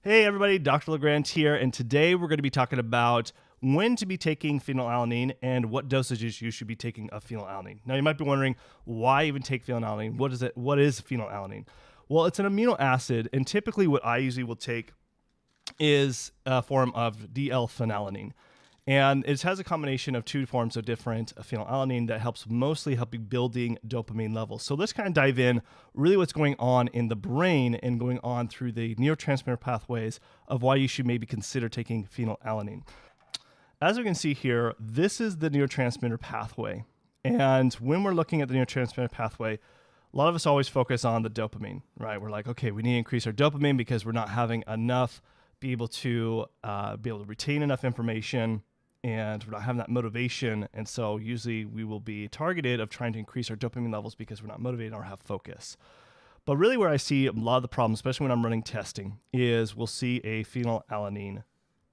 Hey everybody, Dr. LeGrand here, and today we're going to be talking about when to be taking phenylalanine and what dosages you should be taking of phenylalanine. Now you might be wondering, why even take phenylalanine? What is it? What is phenylalanine? Well, it's an amino acid, and typically what I usually will take is a form of DL-Phenylalanine. And it has a combination of two forms of different phenylalanine that helps mostly helping building dopamine levels. So let's kind of dive in really what's going on in the brain and going on through the neurotransmitter pathways of why you should maybe consider taking phenylalanine. As we can see here, this is the neurotransmitter pathway. And when we're looking at the neurotransmitter pathway, a lot of us always focus on the dopamine, right? We're like, okay, we need to increase our dopamine because we're not having enough be able to retain enough information, and we're not having that motivation. And so usually we will be targeted of trying to increase our dopamine levels because we're not motivated or have focus. But really where I see a lot of the problems, especially when I'm running testing, is we'll see a phenylalanine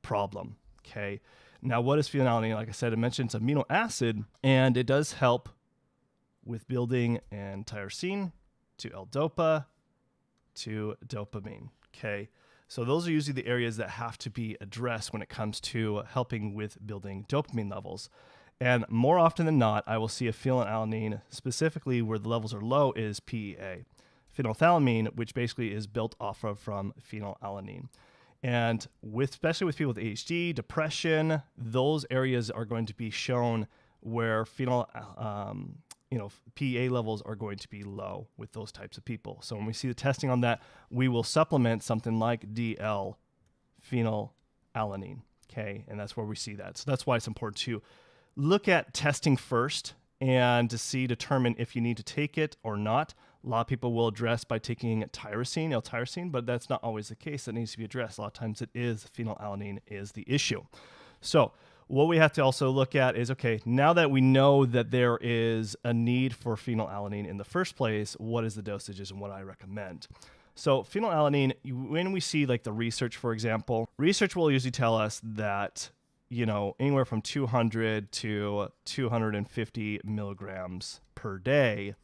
problem. Okay. Now, what is phenylalanine? Like I said, I mentioned it's amino acid, and it does help with building an tyrosine to L-dopa to dopamine. Okay. So those are usually the areas that have to be addressed when it comes to helping with building dopamine levels. And more often than not, I will see a phenylalanine, specifically where the levels are low, is PEA. Phenethylamine, which basically is built off of from phenylalanine. And especially with people with ADHD, depression, those areas are going to be shown where PEA levels are going to be low with those types of people. So when we see the testing on that, we will supplement something like DL-Phenylalanine, okay? And that's where we see that. So that's why it's important to look at testing first and to determine if you need to take it or not. A lot of people will address by taking tyrosine, L-tyrosine, but that's not always the case. That needs to be addressed. A lot of times it is phenylalanine is the issue. So what we have to also look at is, okay, now that we know that there is a need for phenylalanine in the first place, what is the dosages and what I recommend? So phenylalanine, when we see like the research, for example, research will usually tell us that, anywhere from 200 to 250 milligrams per day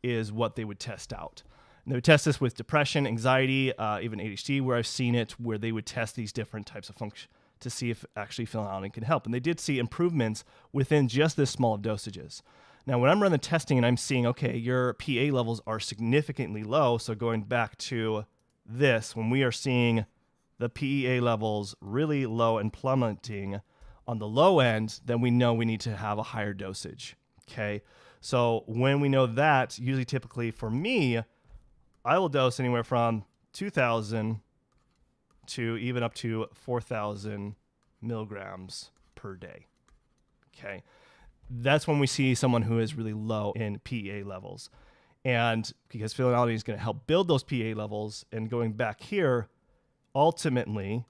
is what they would test out. And they would test this with depression, anxiety, even ADHD, where I've seen it, where they would test these different types of functions to see if actually phenylalanine can help. And they did see improvements within just this small of dosages. Now, when I'm running the testing and I'm seeing, okay, your PA levels are significantly low, so going back to this, when we are seeing the PEA levels really low and plummeting on the low end, then we know we need to have a higher dosage, okay? So when we know that, usually typically for me, I will dose anywhere from 2,000 to even up to 4,000 milligrams per day. Okay. That's when we see someone who is really low in PEA levels. And because phenylalanine is going to help build those PEA levels, and going back here, ultimately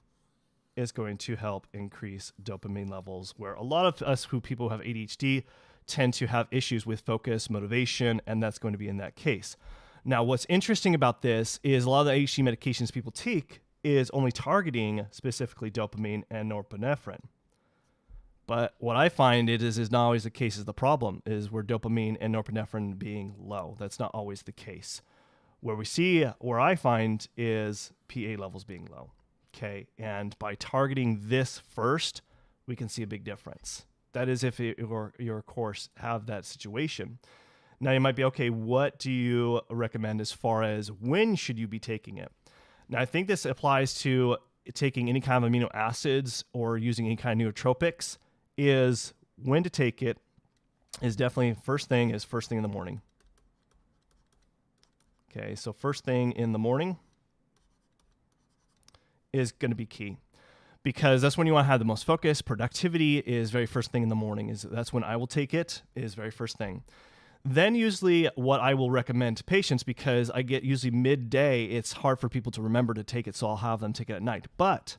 is going to help increase dopamine levels, where a lot of us people who have ADHD tend to have issues with focus, motivation, and that's going to be in that case. Now, what's interesting about this is a lot of the ADHD medications people take is only targeting specifically dopamine and norepinephrine. But what I find is not always the case is the problem is where dopamine and norepinephrine being low. That's not always the case. Where I find is PA levels being low. Okay. And by targeting this first, we can see a big difference. That is if your course have that situation. Now you might be, okay, what do you recommend as far as when should you be taking it? Now, I think this applies to taking any kind of amino acids or using any kind of nootropics, is when to take it is definitely first thing in the morning. Okay, so first thing in the morning is going to be key because that's when you want to have the most focus. Productivity is very first thing in the morning. That's when I will take it, is very first thing. Then usually what I will recommend to patients, because I get usually midday, it's hard for people to remember to take it, so I'll have them take it at night. But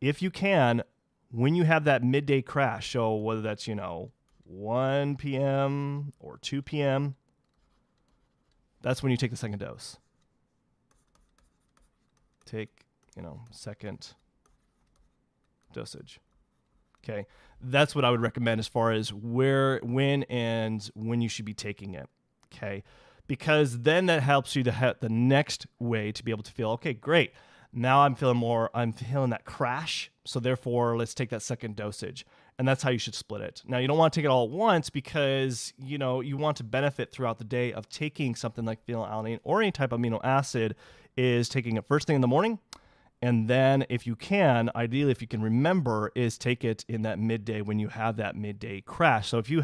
if you can, when you have that midday crash, so whether that's, 1 p.m. or 2 p.m., that's when you take the second dose. Take, second dosage. Okay, that's what I would recommend as far as when you should be taking it. Okay, because then that helps you the next way to be able to feel, okay, great. Now I'm feeling that crash. So therefore, let's take that second dosage. And that's how you should split it. Now, you don't want to take it all at once because, you want to benefit throughout the day of taking something like phenylalanine or any type of amino acid, is taking it first thing in the morning. And then if you can, ideally, if you can remember, is take it in that midday when you have that midday crash. So if you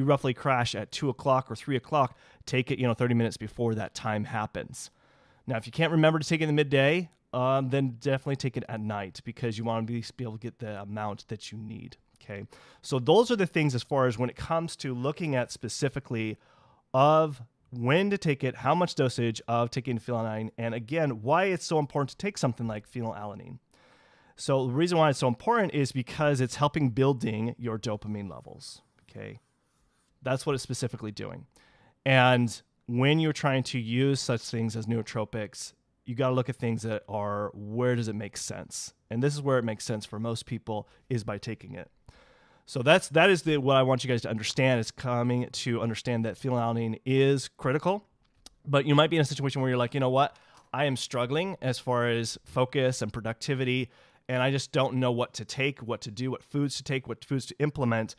roughly crash at 2 o'clock or 3 o'clock, take it, 30 minutes before that time happens. Now, if you can't remember to take it in the midday, then definitely take it at night because you want to be able to get the amount that you need. Okay, so those are the things as far as when it comes to looking at specifically of when to take it, how much dosage of taking phenylalanine, and again, why it's so important to take something like phenylalanine. So the reason why it's so important is because it's helping building your dopamine levels. Okay, that's what it's specifically doing. And when you're trying to use such things as nootropics, you got to look at things that are, where does it make sense? And this is where it makes sense for most people, is by taking it. So that is what I want you guys to understand, is coming to understand that phenylalanine is critical. But you might be in a situation where you're like, you know what? I am struggling as far as focus and productivity, and I just don't know what to take, what to do, what foods to take, what foods to implement.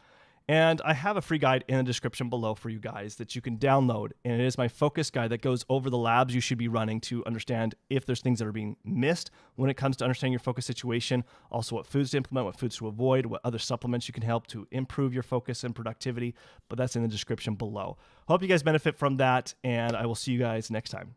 And I have a free guide in the description below for you guys that you can download. And it is my focus guide that goes over the labs you should be running to understand if there's things that are being missed when it comes to understanding your focus situation. Also, what foods to implement, what foods to avoid, what other supplements you can help to improve your focus and productivity. But that's in the description below. Hope you guys benefit from that, and I will see you guys next time.